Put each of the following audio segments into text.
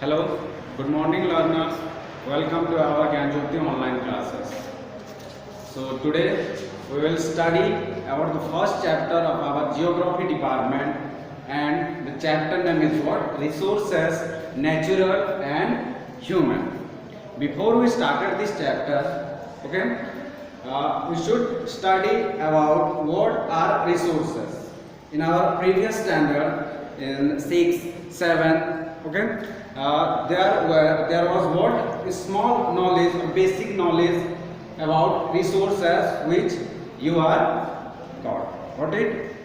Hello, good morning learners. Welcome to our Gyanjyoti online classes. So today we will study about the first chapter of our geography department, and the chapter name is what? Resources, natural and human. Before we started this chapter, okay, we should study about what are resources. In our previous standard in 6, 7, okay, there was what? Small knowledge or basic knowledge about resources which you are got it.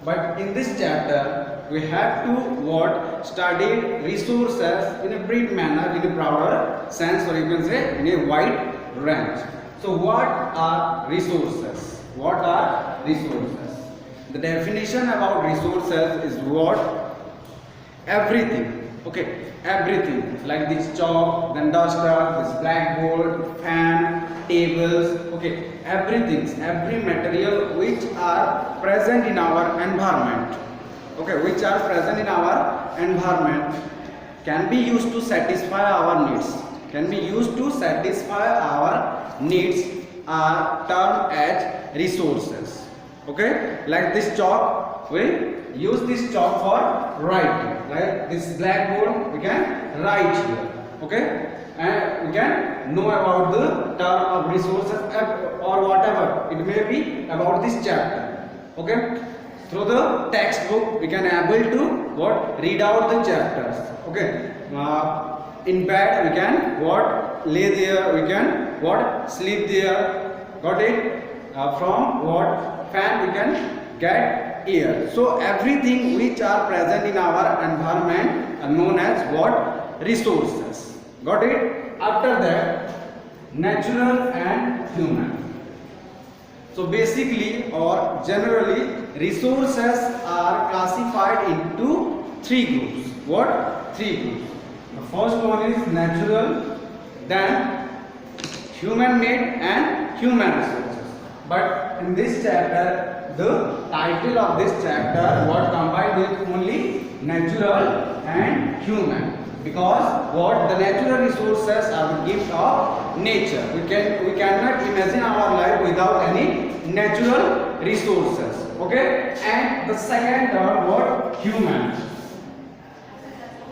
But in this chapter we have to what? Study resources in a brief manner, in a broader sense, or you can say in a wide range. So what are resources? What are resources? The definition about resources is what? Everything. Okay, everything like this chalk, then duster, this blackboard, fan, tables. Okay, everything, every material which are present in our environment. Okay, which are present in our environment can be used to satisfy our needs. Can be used to satisfy our needs are termed as resources. Okay, like this chalk, we use this chalk for writing. Like this blackboard, we can write here. Okay, and we can know about the term of resources or whatever it may be about this chapter. Okay, through the textbook we can able to what? Read out the chapters. Okay, in bed we can what? Lay there, we can what? Sleep there. Got it? From what? Fan we can get air. So everything which are present in our environment are known as what? Resources. Got it? After that, natural and human. So basically or generally, resources are classified into three groups. What? Three groups. The first one is natural, then human made and human resources. But in this chapter, the title of this chapter what combined with only natural and human, because what? The natural resources are the gift of nature. We cannot imagine our life without any natural resources. Okay, and the second term what? Human.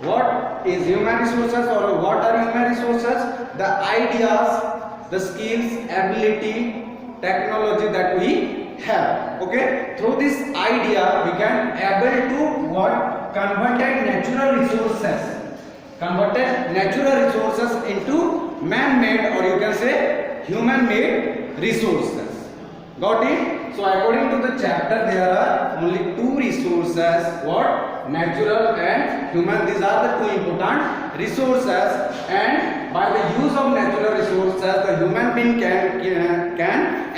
What is human resources or what are human resources? The ideas, the skills, ability, technology that we have. Okay, through this idea we can able to what? Converted natural resources into man-made, or you can say human-made resources. Got it? So according to the chapter there are only two resources. What? Natural and human. These are the two important resources, and by the use of natural resources the human being can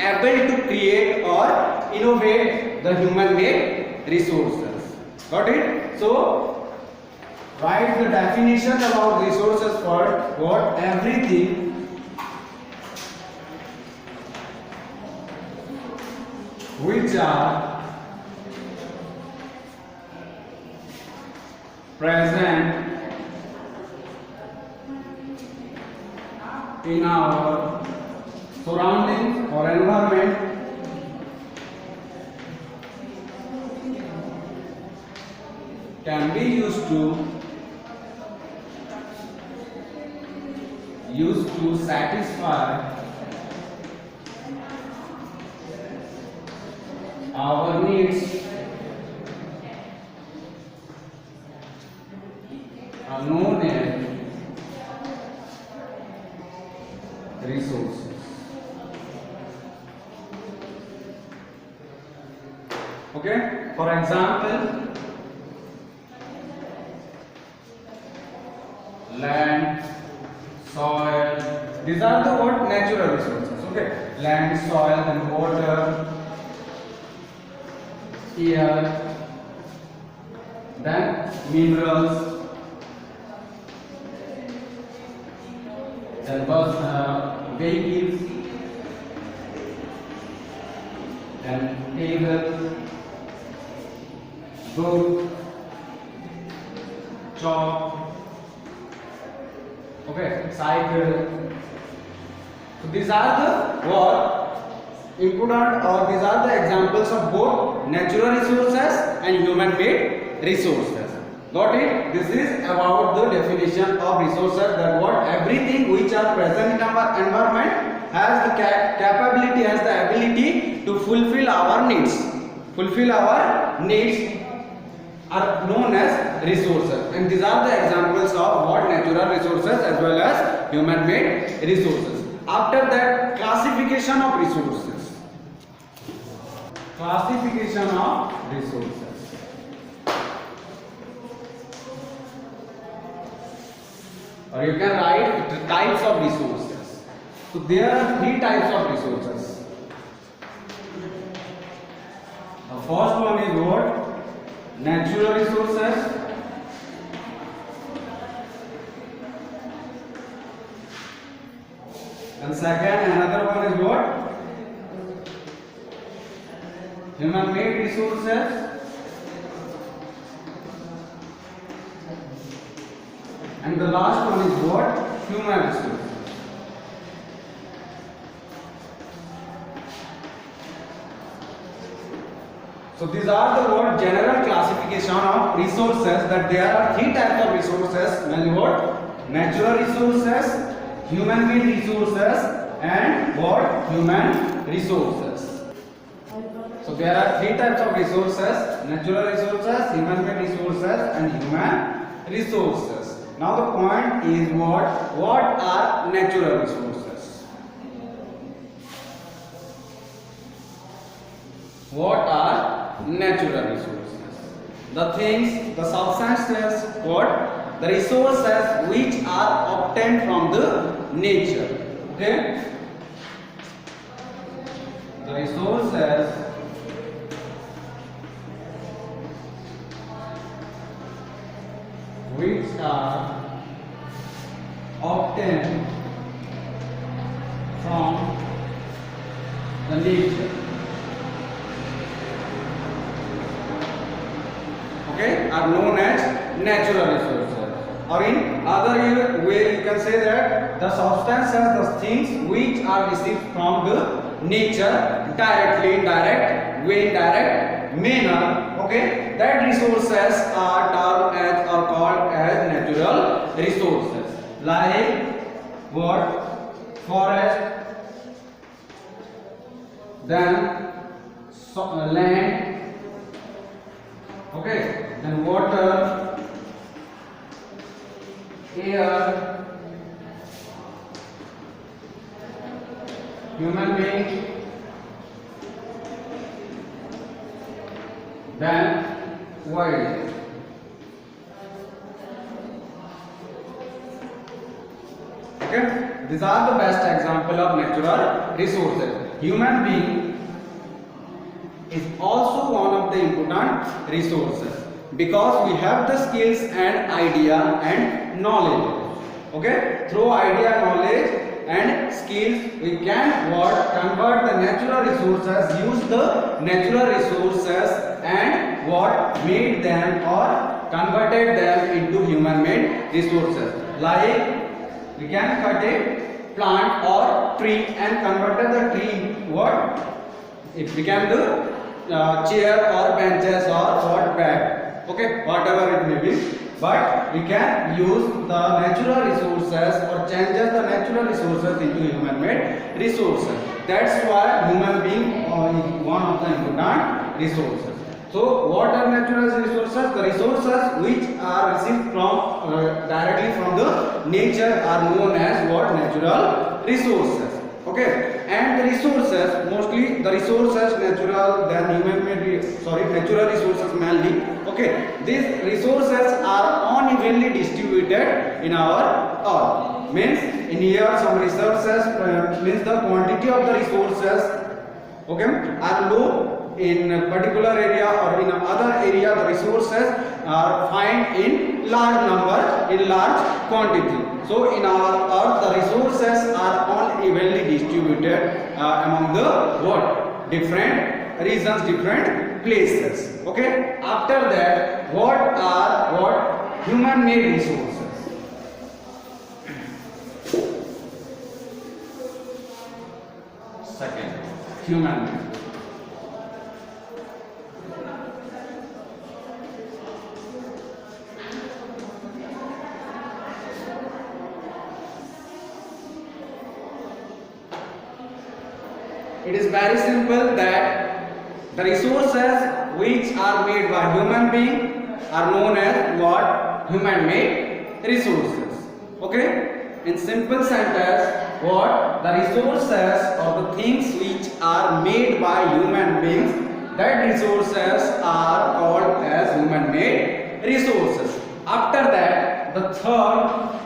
able to create or innovate the human made resources. Got it? So write the definition about resources for what? Everything which are present in our surroundings or environment can be used to satisfy our needs are known as resources. Okay, for example, land, soil, these are the what? Natural resources. Okay, land, soil, and water, air, then minerals, then vehicles, then table, book, chalk, Okay, cycle. So these are the what important, or these are the examples of both natural resources and human-made resources. Got it? This is about the definition of resources, that what everything which are present in our environment has the capability, has the ability to fulfill our needs. Fulfill our needs are known as resources, and these are the examples of what natural resources as well as human-made resources. After that, classification of resources. Classification of resources. Or you can write the types of resources. So there are three types of resources. The first one is what? Natural resources. And second, another one is what? Human-made resources. And the last one is what? Human resources. So these are the what general classification of resources, that there are three types of resources, mainly what? Natural resources, human-made resources, and what? Human resources. So there are three types of resources: natural resources, human-made resources, and human resources. Now the point is what? What are natural resources? What are natural resources? The things, the substances, what? The resources which are obtained from the nature. Okay? The resources which are obtained from the nature. Okay, are known as natural resources. Or in other way you can say that the substances, the things which are received from the nature directly, indirect way, indirect manner. Okay, that resources are termed as or called as natural resources. Like what? Forest, then land, okay, then water, air, human being, then wild. Okay, these are the best example of natural resources. Human being is also one of the important resources, because we have the skills and idea and knowledge. Okay, through idea, knowledge and skills we can what? Convert the natural resources, use the natural resources and what? Made them or converted them into human made resources. Like we can cut a plant or tree and converted the tree into what? It became the chair or benches or what? Bed. Okay, whatever it may be. But we can use the natural resources or changes the natural resources into human made resources. That's why human being is one of the important resources. So what are natural resources? The resources which are received from directly from the nature are known as what? Natural resources. Okay, and the resources, mostly the resources natural, then human made, natural resources mainly. Okay, these resources are unevenly distributed in our earth. Means in here some resources means the quantity of the resources, okay, are low in a particular area, or in another area the resources are found in large number, in large quantity. So in our earth the resources are unevenly distributed among the what? Different regions, different places. Okay, after that what are what? Human made resources. human made. It is very simple that the resources which are made by human being are known as what? Human made resources. Okay? In simple sentence, what? The resources or the things which are made by human beings, that resources are called as human made resources. After that, the third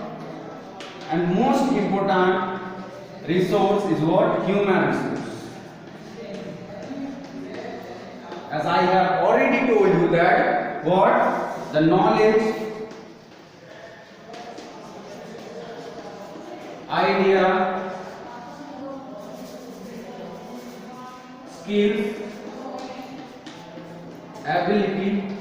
and most important resource is what? Human resource. As I have already told you that what? The knowledge, idea, skills, ability.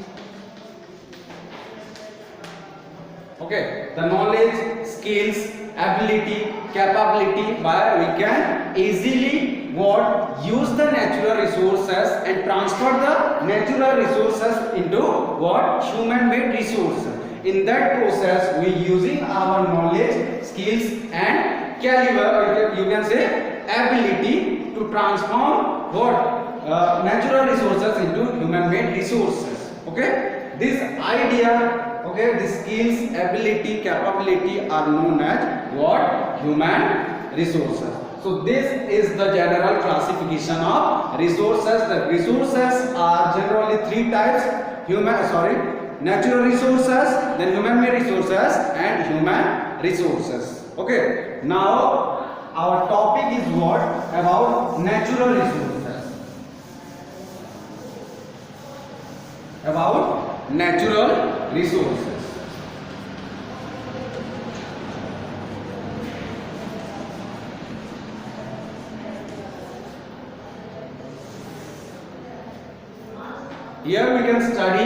Okay, the knowledge, skills, ability, capability, by we can easily what? Use the natural resources and transfer the natural resources into what? Human made resources. In that process, we using our knowledge, skills and caliber, you can say ability to transform what? Natural resources into human made resources. Okay, this idea, okay, the skills, ability, capability are known as what? Human resources. So this is the general classification of resources. The resources are generally three types: natural resources, then human made resources and human resources. Okay, now our topic is what? About natural resources. About natural resources. Here we can study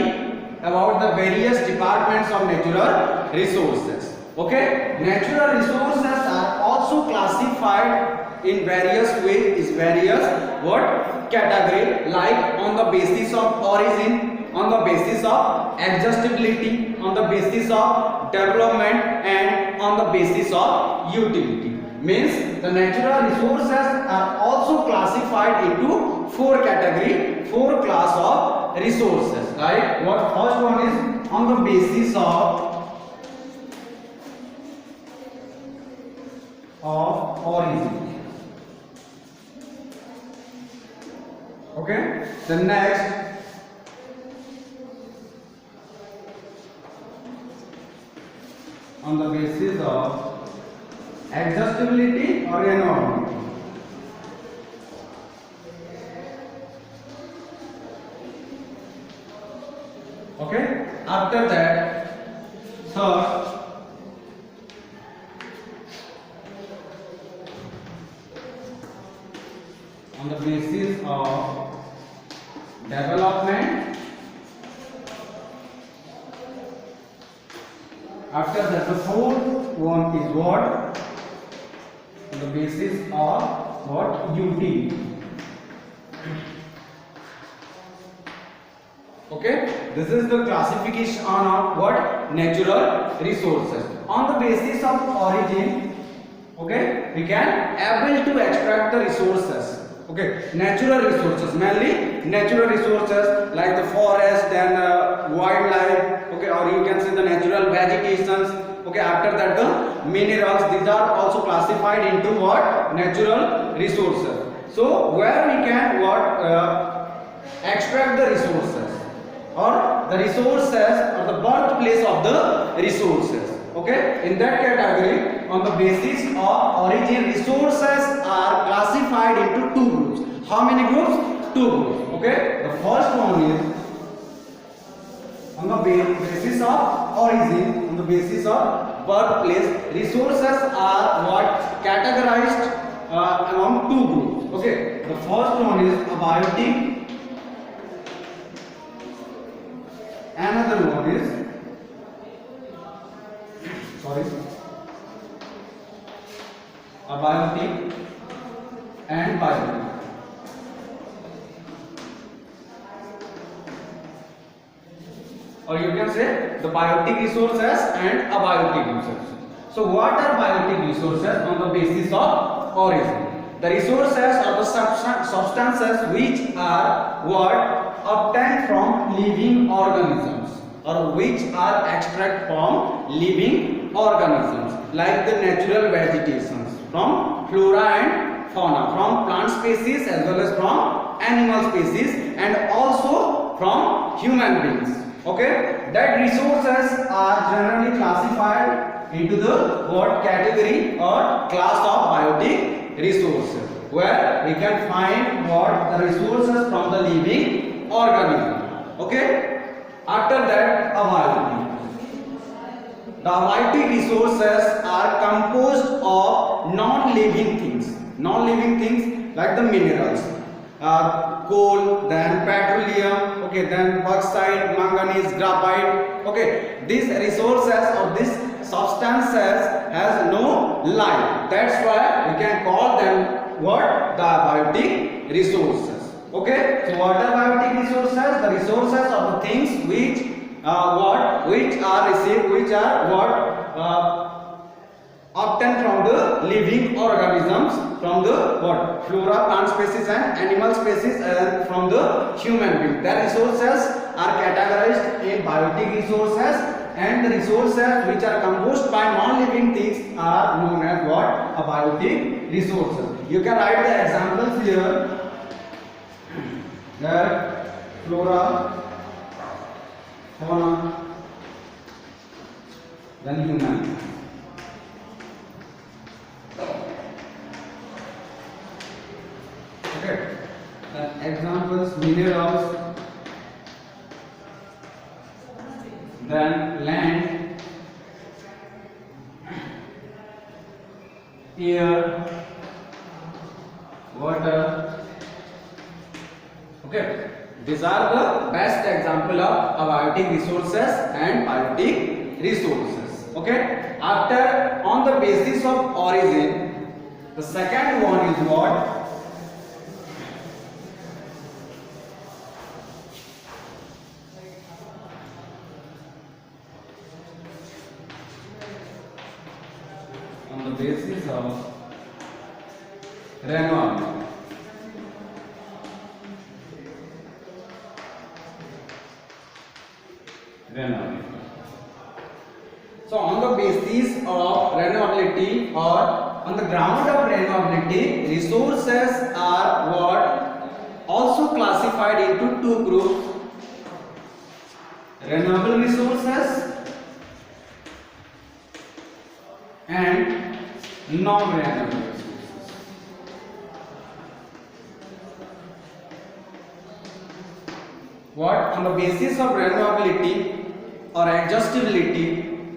about the various departments of natural resources. Okay, natural resources are also classified in various ways, various what? Category, like on the basis of origin, on the basis of adjustability, on the basis of development and on the basis of utility. Means the natural resources are also classified into four category, four class of resources. Right? What first one is on the basis of origin. Okay. The next on the basis of adjustability or enormity. Okay. After that, third on the basis of development. After that, the fourth one is what? On the basis of what? Utility. Okay, this is the classification of what? Natural resources. On the basis of origin, okay, we can able to extract the resources. Okay, natural resources, mainly natural resources like the forest and wildlife. Okay, or you can say the natural vegetations. Okay, after that the minerals. These are also classified into what? Natural resources. So where we can what? Extract the resources, or the resources or the birthplace of the resources. Okay, in that category, on the basis of origin, resources are classified into two groups. How many groups? Two groups. Okay, the first one is on the basis of origin, on the basis of birthplace. Resources are what? Categorized among two groups. Okay, the first one is abiotic. Another one is abiotic and biotic. or you can say the biotic resources and abiotic resources. So what are biotic resources on the basis of origin? The resources or the substances which are what obtained from living organisms or which are extracted from living organisms, like the natural vegetations from flora and fauna, from plant species as well as from animal species, and also from human beings. Okay, that resources are generally classified into the what category or class of biotic resources, where we can find what the resources from the living organism. Okay, after that abiotic. The abiotic resources are composed of non-living things. Non-living things like the minerals, coal, then petroleum, okay, then bauxite, manganese, graphite. Okay, these resources or these substances has no life. That's why we can call them what? The abiotic resources. Okay, so what are biotic resources? The resources of the things which which are received, which are obtained from the living organisms, from the flora, plant species and animal species, and from the human being. The resources are categorized in biotic resources, and the resources which are composed by non-living things are known as what? Abiotic resources. You can write the examples here. There, flora, fauna, then human. Okay. Examples: minerals, then land, air, water. Okay, these are the best example of abiotic resources and biotic resources. Okay, after on the basis of origin, the second one is what? On the basis of renewable. So on the basis of renewability or on the ground of renewability, resources are what? Also classified into two groups: renewable resources and non-renewable resources. What? On the basis of renewability or adjustability,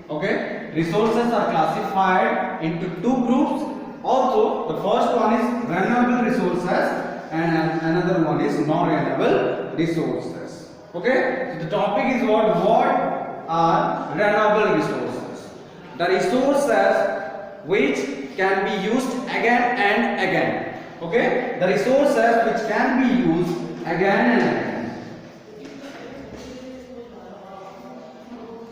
okay, resources are classified into two groups. Also, the first one is renewable resources and another one is non-renewable resources. Okay, so the topic is what are renewable resources? The resources which can be used again and again. Okay, the resources which can be used again and again.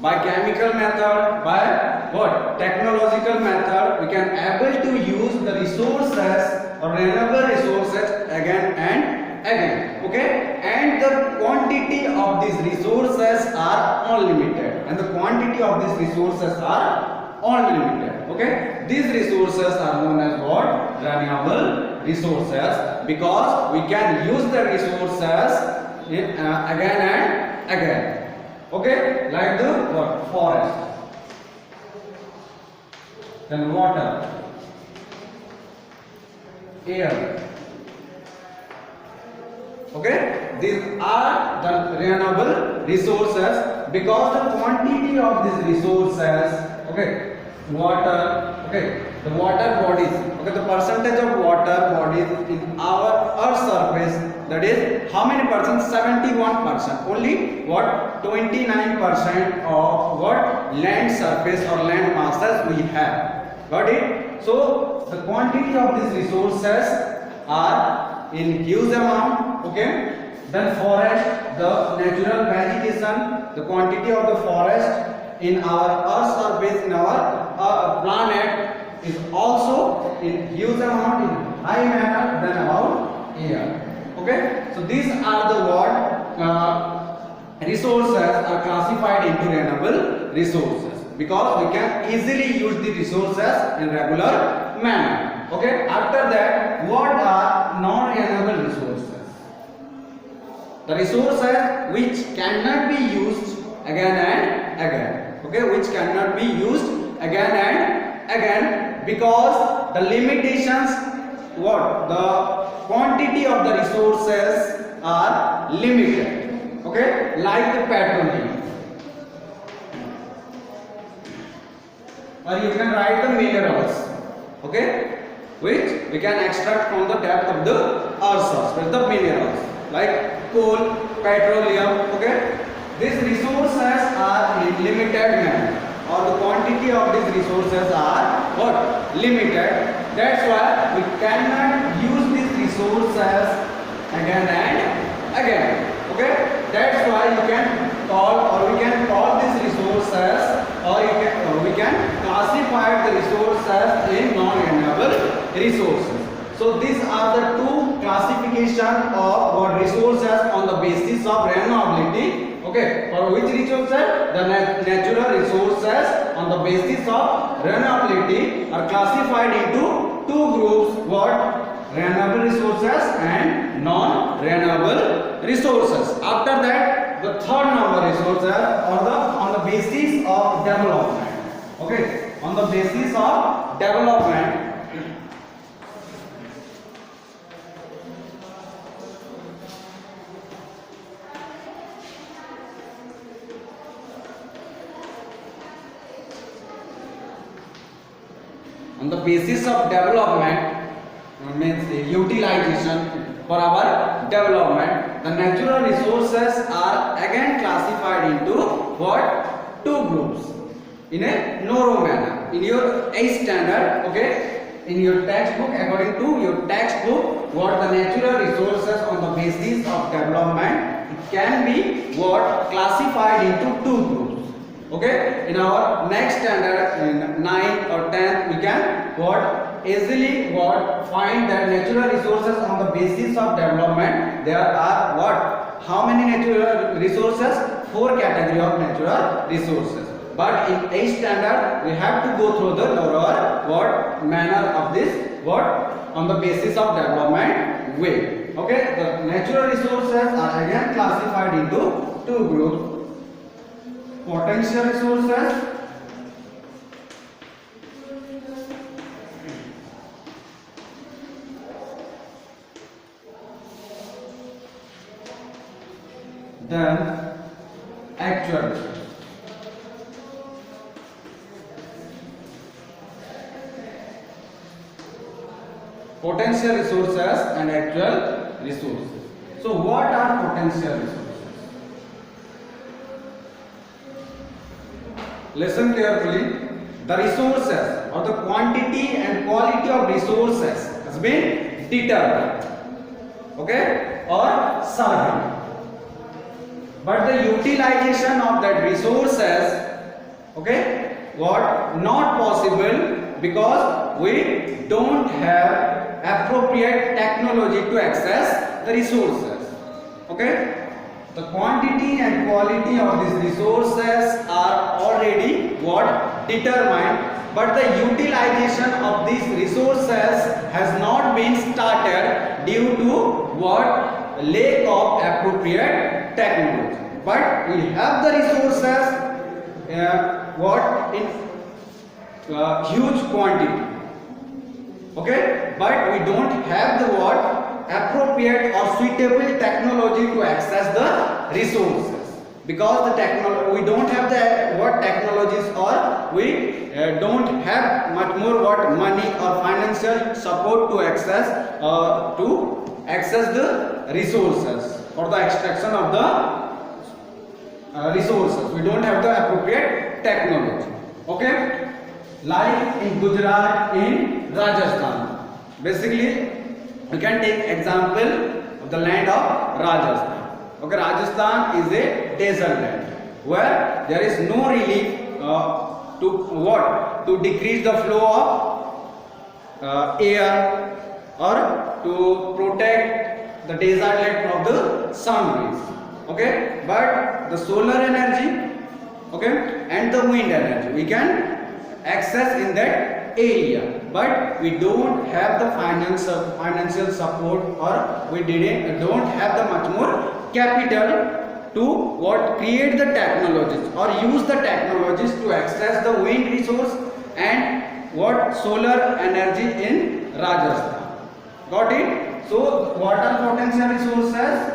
By chemical method, by what? Technological method, we can able to use the resources or renewable resources again and again. Okay, and the quantity of these resources are unlimited, and the quantity of these resources are unlimited. Okay, these resources are known as what? Renewable resources, because we can use the resources again and again. Okay, like the what? Forest, then water, air. Okay, these are the renewable resources because the quantity of these resources. Okay, water. Okay, the water bodies. Okay, the percentage of water bodies in our Earth's surface. That is how many percent? 71%. Only what? 29% of what? Land surface or land masses we have. Got it? So the quantity of these resources are in huge amount. Okay, Then forest, the natural vegetation, the quantity of the forest in our Earth's surface, in our planet, is also in huge amount, in high manner than about air. Okay, so these are the what resources are classified into renewable resources, because we can easily use the resources in regular manner. Okay, after that, what are non-renewable resources? The resources which cannot be used again and again. Okay, which cannot be used again and again, because the limitations, what the quantity of the resources are limited. Okay, like the petroleum, or you can write the minerals. Okay, which we can extract from the depth of the earth's surface, the minerals like coal, petroleum. Okay, these resources are in limited manner, or the quantity of these resources are what limited. That's why we cannot use these resources again and again. Okay, that's why you can call, or we can call these resources, or we can classify the resources in non-renewable resources. So these are the two classification of what resources on the basis of renewability. Okay, for which resources? The natural resources on the basis of renewability are classified into two groups: what? Renewable resources and non-renewable resources. After that, the third number resources, or on the basis of development. Okay, on the basis of development. On the basis of development, means the utilization for our development, the natural resources are again classified into what? Two groups in a narrow manner. In your 8th standard, okay, in your textbook, according to your textbook, what the natural resources on the basis of development, it can be what classified into two groups. Okay, in our next standard, in 9th or 10th, we can what easily what find that natural resources on the basis of development. There are what? How many natural resources? 4 category of natural resources. But in 8th standard, we have to go through the narrower what manner of this what on the basis of development way. Okay, the natural resources are again classified into two groups: potential resources then actual resources. Potential resources and actual resources. So what are potential resources? Listen carefully. The resources, or the quantity and quality of resources, has been determined, okay, or surveyed. But the utilization of that resources, okay, what not possible, because we don't have appropriate technology to access the resources. Okay. The quantity and quality of these resources are already what determined, but the utilization of these resources has not been started due to what? Lack of appropriate technology. But we have the resources what in huge quantity. Okay, but we don't have the what? Appropriate or suitable technology to access the resources, because the we don't have the what technologies, or we don't have much more what money or financial support to access the resources or the extraction of the resources. We don't have the appropriate technology. Okay, like in Gujarat, in Rajasthan. Basically, we can take example of the land of Rajasthan. Okay, Rajasthan is a desert land where there is no relief to what? To decrease the flow of air or to protect the desert land from the sun rays. Okay, but the solar energy, okay, and the wind energy we can access in that area, but we don't have the financial support, or we don't have the much more capital to what create the technologies or use the technologies to access the wind resource and what solar energy in Rajasthan. Got it? So water potential resources,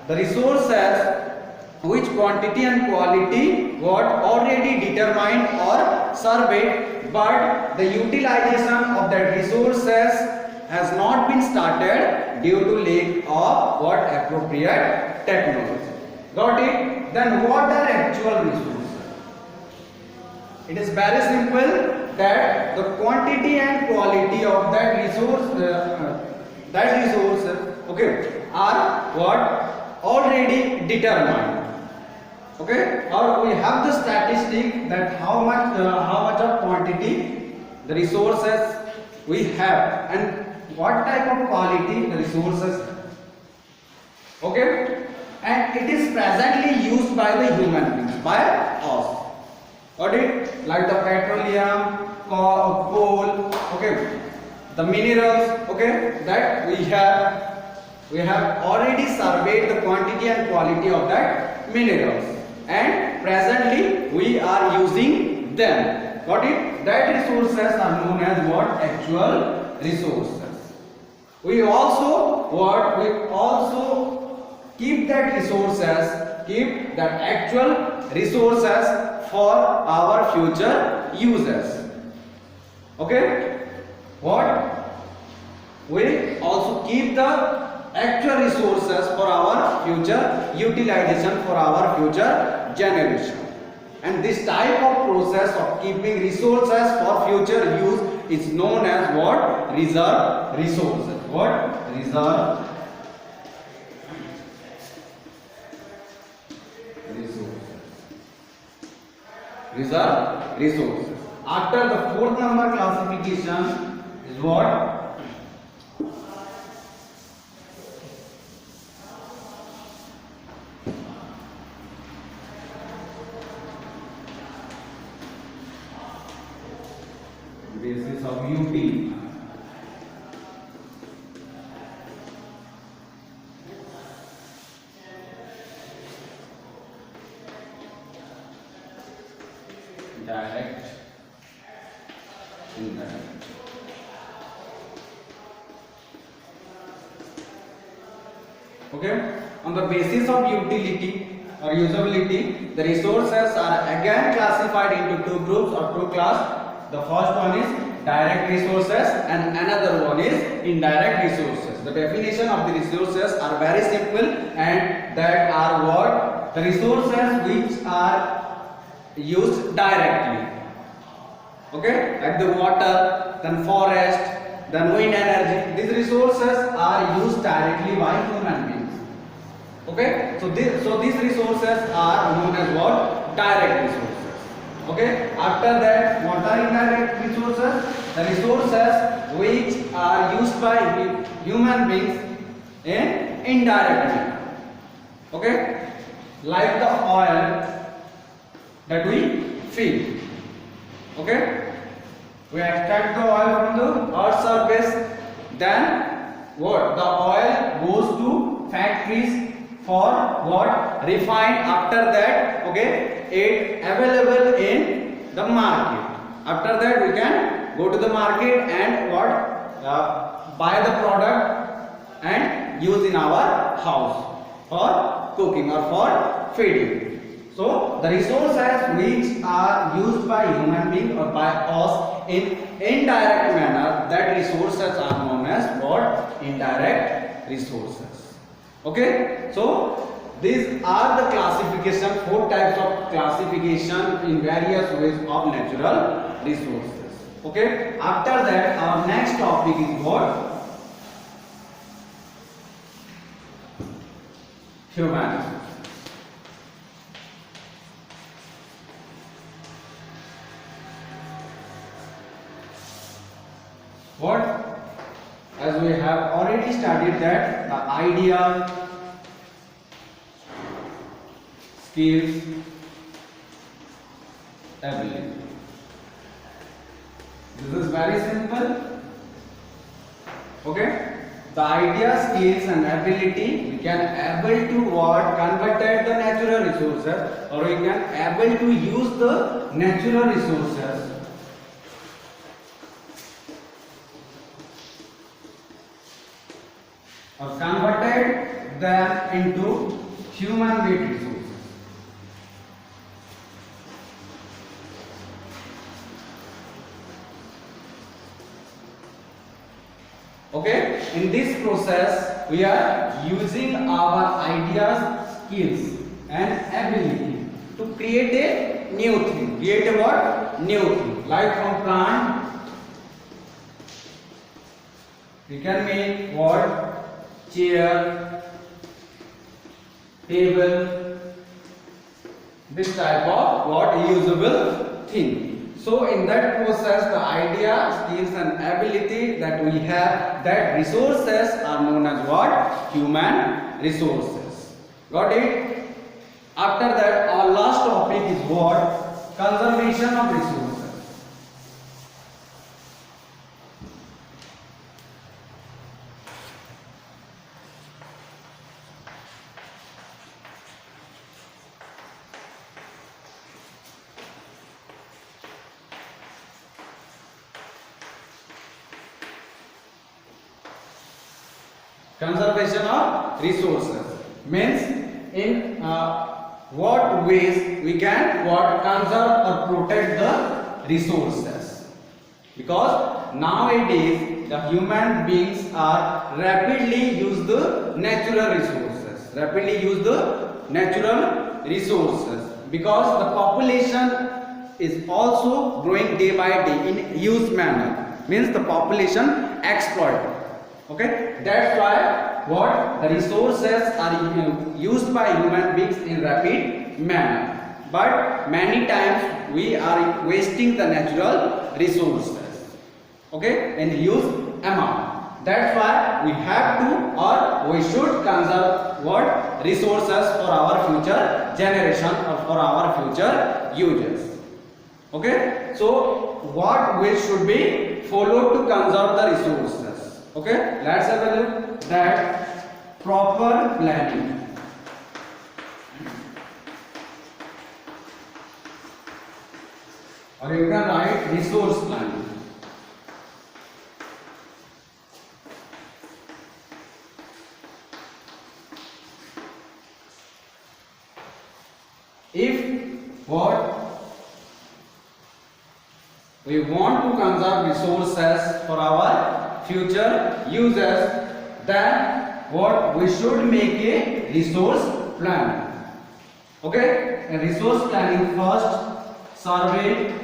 the resources which quantity and quality what already determined or surveyed, but the utilization of that resources has not been started due to lack of what appropriate technology. Got it? Then what are actual resources? It is very simple that the quantity and quality of that resources okay are what already determined. Okay, or we have the statistic that how much of quantity the resources we have and what type of quality the resources have. Okay, and it is presently used by the human beings, by us. Got it? Like the petroleum, coal, okay, the minerals, okay, that we have already surveyed the quantity and quality of that minerals, and presently we are using them. Got it? That resources are known as what? Actual resources. We also keep that actual resources for our future uses. Okay? What? We also keep the actual resources for our future utilization, for our future generation. And this type of process of keeping resources for future use is known as what? Reserve resources. What? Reserve resources. After the 4th number classification is what? Basis of UT. Direct, indirect. Okay, on the basis of utility or usability, the resources are again classified into two groups or two classes. The first one is direct resources and another one is indirect resources. The definition of the resources are very simple, and that are what? The resources which are used directly. Okay, like the water, then forest, then wind energy. These resources are used directly by human beings. Okay, so these resources are known as what? Direct resources. Okay, after that, what are indirect resources? The resources which are used by human beings in indirect manner. Okay, like the oil that we feel. Okay, we extract the oil from the earth's surface, then what? The oil goes to factories for what? Refined. After that, okay, it available in the market. After that, we can go to the market and what? Buy the product and use in our house for cooking or for feeding. So the resources which are used by human being or by us in indirect manner, that resources are known as what? Indirect resources. Okay, so these are the classification, 4 types of classification in various ways of natural resources. Okay, after that our next topic is what? human. What? As we have already studied that the idea, skills, ability. This is very simple. Okay? The idea, skills and ability we can able to what converted the natural resources, or we can able to use the natural resources or converted them into human made resources. Okay, in this process we are using our ideas, skills and ability to create a new thing. Create a what? New thing. Like from plant we can make what? Chair, table, this type of what? Usable thing. So in that process the idea, skills and ability that we have, that resources are known as what? Human resources. Got it? After that our last topic is what? Conservation of resources. Conservation of resources means in what ways we can what conserve or protect the resources, because nowadays the human beings are rapidly use the natural resources because the population is also growing day by day in huge manner, means the population exploited. Okay, that's why what the resources are used by human beings in rapid manner, but many times we are wasting the natural resources, okay, in huge amount. That's why we have to or we should conserve what? Resources for our future generation or for our future users. Okay, so what we should be followed to conserve the resources? Okay, let's have a look that proper planning. Or you can write resource planning. If what? We want to conserve resources for our future users, then what? We should make a resource plan. Okay, a resource planning first survey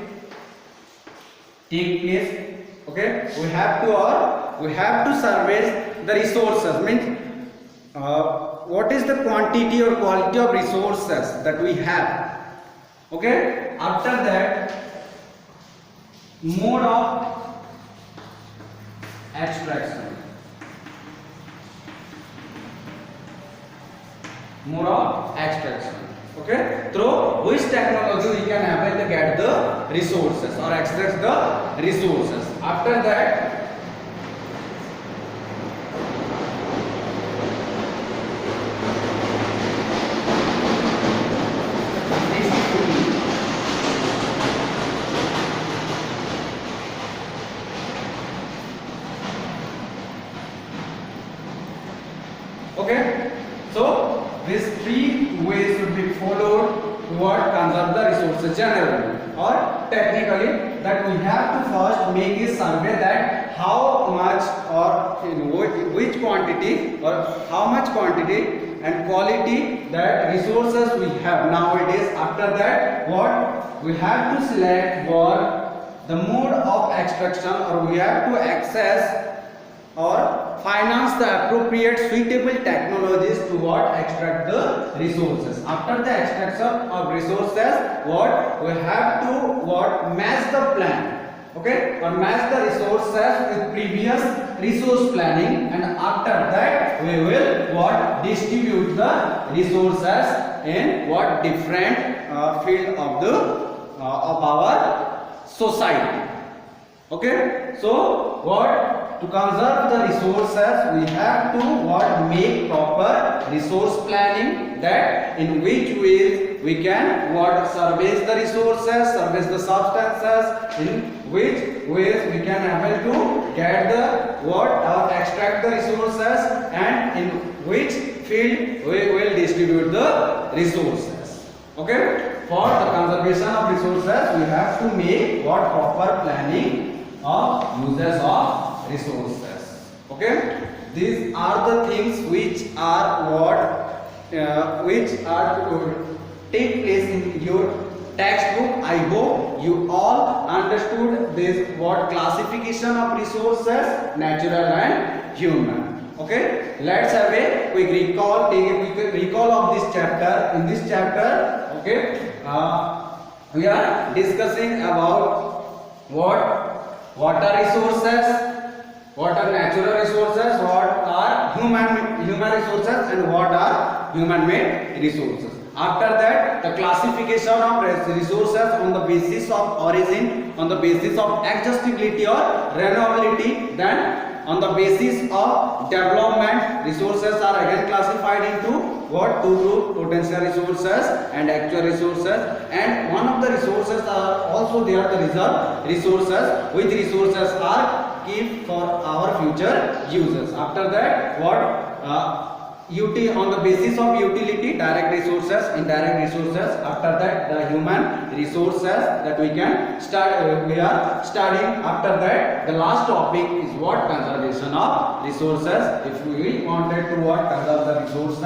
take place. Okay, we have to survey the resources, means what is the quantity or quality of resources that we have. Okay, after that mode of extraction, okay, through which technology we can able to get the resources or extract the resources. After that okay, so these three ways should be followed toward conserve the resources generally or technically, that we have to first make a survey that how much or which quantity or how much quantity and quality that resources we have nowadays. After that what? We have to select what? The mode of extraction, or we have to access or finance the appropriate suitable technologies to what extract the resources. After the extraction of resources, what we have to what match the plan, okay, or match the resources with previous resource planning, and after that we will what distribute the resources in what different field of the of our society. Okay, so what, to conserve the resources we have to what make proper resource planning, that in which ways we can what service the resources, service the substances, in which ways we can able to get the what extract the resources, and in which field we will distribute the resources. Okay, for the conservation of resources we have to make what proper planning of uses of resources. Okay, these are the things which are which are to take place in your textbook. I hope you all understood this what classification of resources, natural and human. Okay, let's have a quick recall, take a quick recall of this chapter. In this chapter, okay, we are discussing about what water resources, what are natural resources, what are human resources, and what are human made resources. After that, the classification of resources on the basis of origin, on the basis of accessibility or renewability, then on the basis of development, resources are again classified into what two group, potential resources and actual resources, and one of the resources are also there the reserve resources, which resources are kept for our future uses. After that, what on the basis of utility, direct resources, indirect resources. After that, the human resources that we can start we are studying. After that, the last topic is what conservation of resources. If we wanted to what conserve the resources,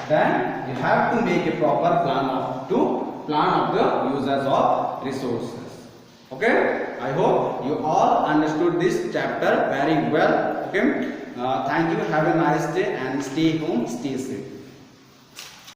then you have to make a proper plan of the uses of resources. Okay, I hope you all understood this chapter very well. Okay, thank you, have a nice day and stay home, stay safe.